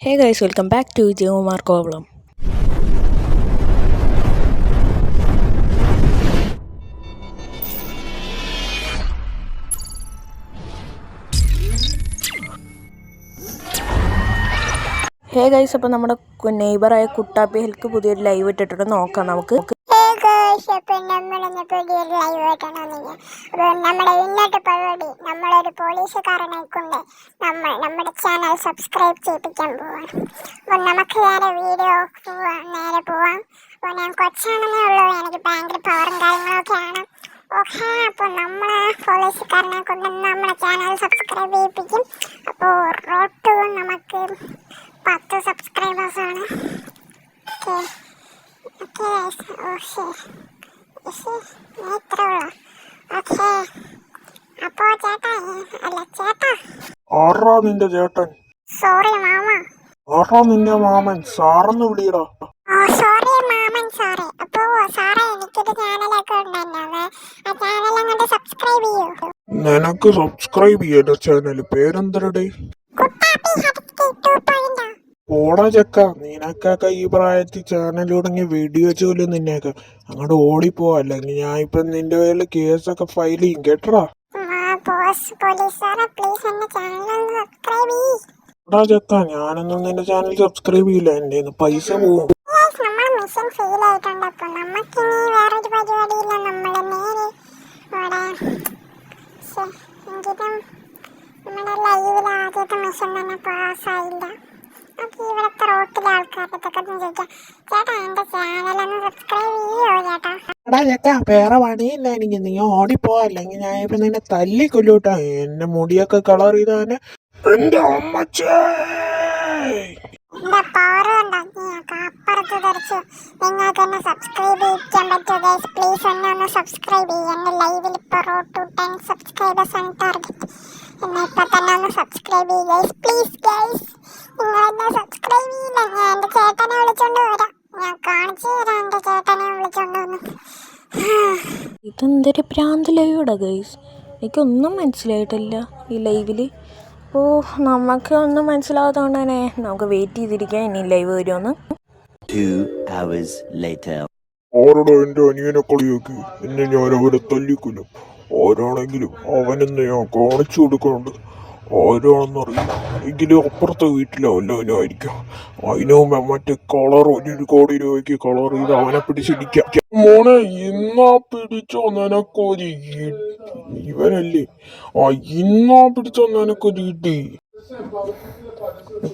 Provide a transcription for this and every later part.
Hey guys, welcome back to Geomar Problem. Hey guys, അപ്പോൾ നമ്മുടെ നെയ്ബറായ കുട്ടാപ്പി ഹെൽക്ക് പുതിയൊരു ലൈവ് ഇട്ടിട്ടുണ്ട്. നോക്കാം നമുക്ക്. നമ്മുടെ ഇന്നത്തെ പരിപാടി നമ്മളൊരു പോലീസുകാരനെ കൊണ്ട് നമ്മുടെ ചാനൽ സബ്സ്ക്രൈബ് ചെയ്യിപ്പിക്കാൻ പോവാം. അപ്പോൾ നമുക്ക് നേരെ പോവാം. അപ്പോൾ ഞാൻ കൊച്ചാണെന്നേ ഉള്ളൂ, എനിക്ക് ഭയങ്കര പവറും കാര്യങ്ങളൊക്കെയാണ്. ഓക്കെ, അപ്പോൾ നമ്മൾ പോലീസുകാരനെ കൊണ്ട് നമ്മുടെ ചാനൽ സബ്സ്ക്രൈബ് ചെയ്യിപ്പിക്കും. അപ്പോൾ റോഡ് നമുക്ക് 10 സബ്സ്ക്രൈബേഴ്സാണ്. ഓക്കെ ഓക്കെ ഇത്രേ ഉള്ളൂ. ഓക്കെ, അപ്പോ ചേട്ടാ ആരാ നിന്റെ ചേട്ടൻ? Sorry mama. ആരാ നിന്റെ മാമൻ? സാറെന്ന് വിളിയടാ. സോറി മാമൻ, സോറി. അപ്പോ സാറേ, എനിക്കൊരു ചാനലൊക്കെ ഉണ്ടായിരുന്നു, ആ ചാനൽ അങ്ങോട്ട് സബ്സ്ക്രൈബ് ചെയ്യൂ. നിനക്ക് സബ്സ്ക്രൈബ് ചെയ്യണ്ട ചാനൽ പേരെന്തരടേ? ഓടാ ചക്ക, നിനക്കൊക്കെ ഈ പ്രായത്തിൽ ചാനൽ തുടങ്ങി വീഡിയോ ചോലും നിന്നേക്ക അങ്ങോട്ട് ഓടിപ്പോവാ, അല്ലെങ്കിൽ ഞാൻ ഇപ്പൊ നിന്റെ പേരിൽ കേസൊക്കെ ഫയൽ ചെയ്യും കേട്ടടാ. ഓടാ ചക്ക, ഞാനൊന്നും നിന്റെ ചാനൽ സബ്സ്ക്രൈബ് ചെയ്യില്ല, എന്റെ പൈസ പോവും. നമ്മുടെ ലൈവിൽ ആദ്യത്തെ മിഷൻ തന്നെ പാസ്സായില്ല. നമുക്ക് ഇവിടുത്തെ റോട്ടിലെ ആൾക്കാരത്തൊക്കെ ചോദിക്കാം, ചേട്ടാ എന്റെ ചാനലൊന്ന് സബ്സ്ക്രൈബ് ചെയ്യോ ചേട്ടാ? എടാ ചക്ക, വേറെ പണിയില്ല എനിക്ക്, നീ ഓടിപ്പോ, അല്ലെങ്കിൽ ഞാൻ ഇപ്പൊ നിന്നെ തല്ലിക്കൊല്ലൂട്ടാ. എന്റെ മുടിയൊക്കെ കളർ ചെയ്താന് എന്റെ അമ്മച്ചേ. എന്റെ പവർ ഉണ്ടാക്കി അപ്പുറത്ത് തെറിച്ചു. നിങ്ങൾക്ക് എന്നെ സബ്സ്ക്രൈബ് ചെയ്യിക്കാൻ പറ്റുമോ ഗൈസ്? പ്ലീസ് എന്നെ ഒന്ന് സബ്സ്ക്രൈബ് ചെയ്യും. എന്റെ ലൈവിൽ ഇപ്പോൾ റോഡ് ടു 10 സബ്സ്ക്രൈബേഴ്സ് ആണ് ടാർഗറ്റ്. എന്നെ ഇപ്പൊ തന്നെ ഒന്ന് സബ്സ്ക്രൈബ് ചെയ്യും ഗൈസ്, പ്ലീസ് ഗൈസ്. നിങ്ങൾ എന്നെ സബ്സ്ക്രൈബ് ചെയ്യില്ല, ഞാൻ എന്റെ ചേട്ടനെ വിളിച്ചോണ്ട് വരാം. ഞാൻ കാണിച്ചു തരാം എന്റെ ചേട്ടനെ വിളിച്ചോണ്ട് വന്ന്. ഇതെന്തൊരു പ്രാന്ത് ലൈവാടാ ഗൈസ്, എനിക്കൊന്നും മനസ്സിലായിട്ടില്ല ഈ ലൈവില്. അപ്പോൾ നമുക്ക് ഒന്നും മനസ്സിലാകാത്തതുകൊണ്ട് തന്നെ നമുക്ക് വെയിറ്റ് ചെയ്തിരിക്കാം ഇനി ലൈവ് വരുമെന്ന്. 2 hours later. ആരോടോ എന്റെ അനിയനെ കളിയാക്കി എന്നെ ഞാൻ അവരെ തല്ലിക്കൊല്ലും. ആരാണെങ്കിലും അവനെന്ന് ഞാൻ കാണിച്ചു കൊടുക്കുന്നുണ്ട്. ആരാണെന്നറിയില്ല, എങ്കിലും അപ്പുറത്തെ വീട്ടിലോ വല്ലവനും ആയിരിക്കാം. അതിനു മുമ്പ് മറ്റേ കളർ 1 കോടി രൂപയ്ക്ക് കളർ ചെയ്ത് അവനെ പിടിച്ചിടിക്കാം. മോനെ, ഇന്നാ പിടിച്ചോ നിനക്കൊരു ഇവനല്ലേ? ഇന്നാ പിടിച്ചോ നിനക്കൊരു ഇടി.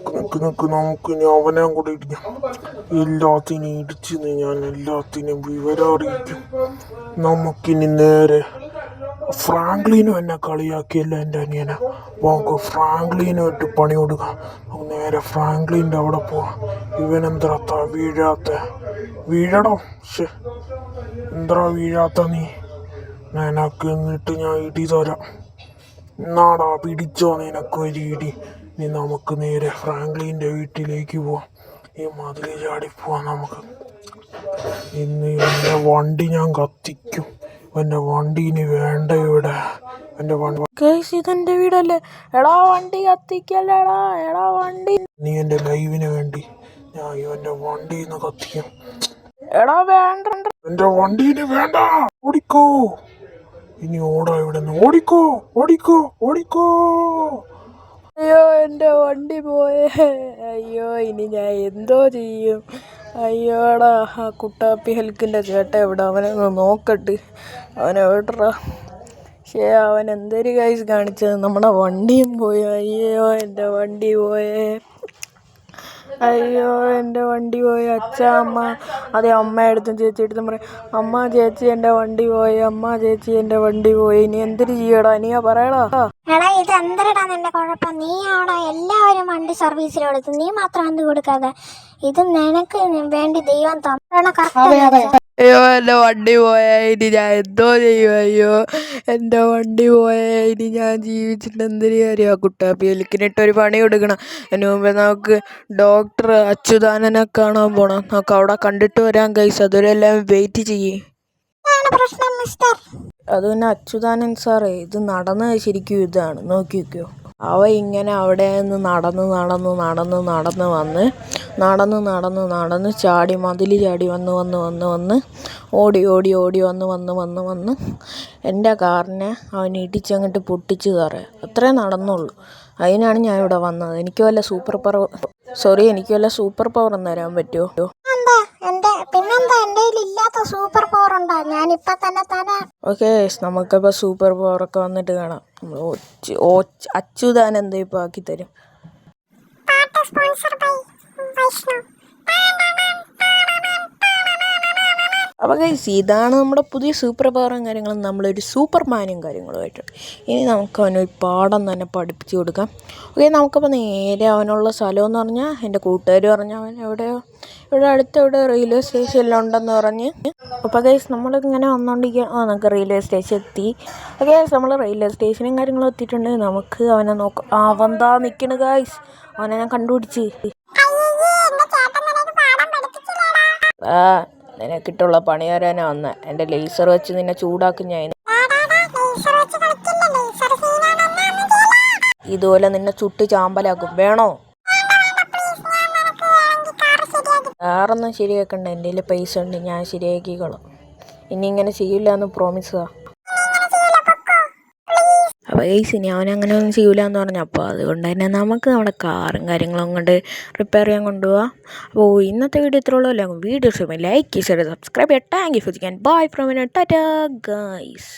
നമുക്ക് അവനെ കൂടെ ഇടിക്കാം. എല്ലാത്തിനും ഇടിച്ച് ഞാൻ എല്ലാത്തിനും വിവരം അറിയിക്കും. നമുക്കിനി നേരെ ഫ്രാങ്ക്ലിനും എന്നെ കളിയാക്കിയല്ല എൻ്റെ അനിയനെ. നമുക്ക് ഫ്രാങ്ക്ലിനുമായിട്ട് പണി കൊടുക്കാം. നമുക്ക് നേരെ ഫ്രാങ്ക്ലിൻ്റെ അവിടെ പോവാം. ഇവനെന്തറാ വീഴടോ? എന്തറാ വീഴാത്ത നീ? നിനക്ക് എന്നിട്ട് ഞാൻ ഇടി തരാം. നാടാ പിടിച്ചോ നിനക്കൊരു ഇടി. ഇനി നമുക്ക് നേരെ ഫ്രാങ്ക്ലിൻ്റെ വീട്ടിലേക്ക് പോവാം. ഈ മതിൽ ചാടിപ്പോവാം നമുക്ക്. ഇന്ന് എൻ്റെ വണ്ടി ഞാൻ കത്തിക്കും. എൻ്റെ വണ്ടീന് വേണ്ട ഇവിടെ. എൻ്റെ വണ്ടി ഇതെന്റെ വീടല്ലേ? എടാ വണ്ടി കത്തിക്കല്ലേടാ, എടാ വണ്ടി. നീ എൻ്റെ ലൈവിന് വേണ്ടി ഞാൻ ഇവൻ്റെ വണ്ടീന്ന് കത്തിക്കും. എടാ വേണ്ട, എൻ്റെ വണ്ടീന് വേണ്ട. ഓടിക്കോ, ഇനി ഓടാ ഇവിടെ നിന്ന്. ഓടിക്കോ. അയ്യോ എൻ്റെ വണ്ടി പോയേ. അയ്യോ, ഇനി ഞാൻ എന്തോ ചെയ്യും? അയ്യോടാ, ആ കുട്ടാപ്പി ഹെൽക്കിൻ്റെ ചേട്ടൻ എവിടെ? അവനൊന്ന് നോക്കട്ട്, അവനെവിടാ? അവൻ എന്തൊരു കൈസ് കാണിച്ചത്? നമ്മുടെ വണ്ടിയും പോയി. അയ്യോ എൻ്റെ വണ്ടി പോയേ. അയ്യോ എൻ്റെ വണ്ടി പോയി. അച്ഛാ, അമ്മ, അതെ അമ്മയടുത്തും ചേച്ചിയെടുത്തും പറയും, അമ്മ ചേച്ചി എൻ്റെ വണ്ടി പോയി, അമ്മ ചേച്ചി എൻ്റെ വണ്ടി പോയി. ഇനി എന്തൊരു ചെയ്യടാ? നീയാ പറയടാ. എടാ, ഇത് എന്തരടാ നിന്റെ കുഴപ്പം? നീയാണോ എല്ലാവരും വണ്ടി സർവീസിൽ കൊടുത്തു, നീ മാത്രം എന്ത് കൊടുക്കാതെ? ഇത് നിനക്ക് വേണ്ടി ദൈവം തന്ന. അയ്യോ എൻ്റെ വണ്ടി പോയേ, ഇനി ഞാൻ എന്തോ ചെയ്യും? അയ്യോ എൻ്റെ വണ്ടി പോയേ, ഇനി ഞാൻ ജീവിച്ചിട്ട് എന്തൊരു കാര്യമാണ്? കുട്ടാപ്പി എലിക്കിനിട്ടൊരു പണി കൊടുക്കണം. അതിന് മുമ്പേ നമുക്ക് ഡോക്ടർ അച്യുതാനനെ കാണാൻ പോകണം. നമുക്ക് അവിടെ കണ്ടിട്ട് വരാം ഗൈസ്. അതുവരെല്ലാം വെയിറ്റ് ചെയ്യേ. അത് പിന്നെ അച്യുതാനൻ സാറേ, ഇത് നടന്നത് ശരിക്കും ഇതാണ്, നോക്കി വെക്കോ. അവ ഇങ്ങനെ അവിടെ നിന്ന് നടന്ന് ചാടി മതിൽ ചാടി വന്ന് ഓടി വന്ന് എൻ്റെ കാറിനെ അവൻ ഇടിച്ചങ്ങോട്ട് പൊട്ടിച്ച് കയറുക. അത്രേ നടന്നുള്ളൂ. അതിനാണ് ഞാൻ ഇവിടെ വന്നത്. എനിക്ക് വല്ല സൂപ്പർ പവർ തരാൻ പറ്റുമോ? പിന്നെന്താ എൻ്റെ ഇല്ലാത്ത സൂപ്പർ പവർ ഉണ്ടാ, ഞാൻ ഇപ്പൊ തന്നെ തരാം. ഓക്കെ, നമുക്കിപ്പോൾ സൂപ്പർ പവറൊക്കെ വന്നിട്ട് കാണാം. നമ്മൾ അച്യുതാൻ എന്താ ഇപ്പോൾ ആക്കി തരും. പാട്ട് സ്പോൺസർ ബൈ വൈഷ്ണവ്. അപ്പോൾ ഗൈസ്, ഇതാണ് നമ്മുടെ പുതിയ സൂപ്പർ പവറും കാര്യങ്ങളും. നമ്മളൊരു സൂപ്പർമാനും കാര്യങ്ങളുമായിട്ട് ഇനി നമുക്ക് അവനൊരു പാഠം തന്നെ പഠിപ്പിച്ചു കൊടുക്കാം. ഓക്കെ, നമുക്കപ്പോൾ നേരെ അവനുള്ള സ്ഥലമെന്ന് പറഞ്ഞാൽ എൻ്റെ കൂട്ടുകാർ പറഞ്ഞ അവൻ ഇവിടെ അടുത്തെവിടെ റെയിൽവേ സ്റ്റേഷനിലുണ്ടെന്ന് പറഞ്ഞ്. അപ്പോൾ ഗൈസ്, നമ്മളിങ്ങനെ വന്നുകൊണ്ടിരിക്കുക. നമുക്ക് റെയിൽവേ സ്റ്റേഷൻ എത്തി. ഓക്കെ, നമ്മൾ റെയിൽവേ സ്റ്റേഷനും കാര്യങ്ങളും എത്തിയിട്ടുണ്ട്. നമുക്ക് അവനെ നോക്കാം. അവന്താ നിൽക്കണ് ഗൈസ്, അവനെ ഞാൻ കണ്ടുപിടിച്ച്. നിനക്കിട്ടുള്ള പണി തരാനാ വന്നത്. എൻ്റെ ലേസർ വെച്ച് നിന്നെ ചൂടാക്കും ഞാൻ. ഇതുപോലെ നിന്നെ ചുട്ട് ചാമ്പലാക്കും. വേണോ? വേറൊന്നും ശരിയാക്കണ്ട, എൻ്റെ കയ്യിൽ പൈസ ഉണ്ട്, ഞാൻ ശരിയാക്കിക്കോളാം. ഇനി ഇങ്ങനെ ചെയ്യില്ല എന്ന് പ്രോമിസാ. അപ്പോൾ ഗൈസ്, ഇനി അവനങ്ങനെ ഒന്നും ചെയ്യില്ല എന്ന് പറഞ്ഞു. അപ്പോൾ അതുകൊണ്ട് തന്നെ നമുക്ക് നമ്മുടെ കാറും കാര്യങ്ങളും കൊണ്ട് റിപ്പയർ ചെയ്യാൻ കൊണ്ടുപോകാം. അപ്പോൾ ഇന്നത്തെ വീഡിയോ ഇത്രയുള്ളൂ. വീഡിയോ ഇഷ്ടമായി ലൈക്ക്, ഷെയർ, സബ്സ്ക്രൈബ് ചെയ്യാം. Thank you for watching. Bye from Tata guys.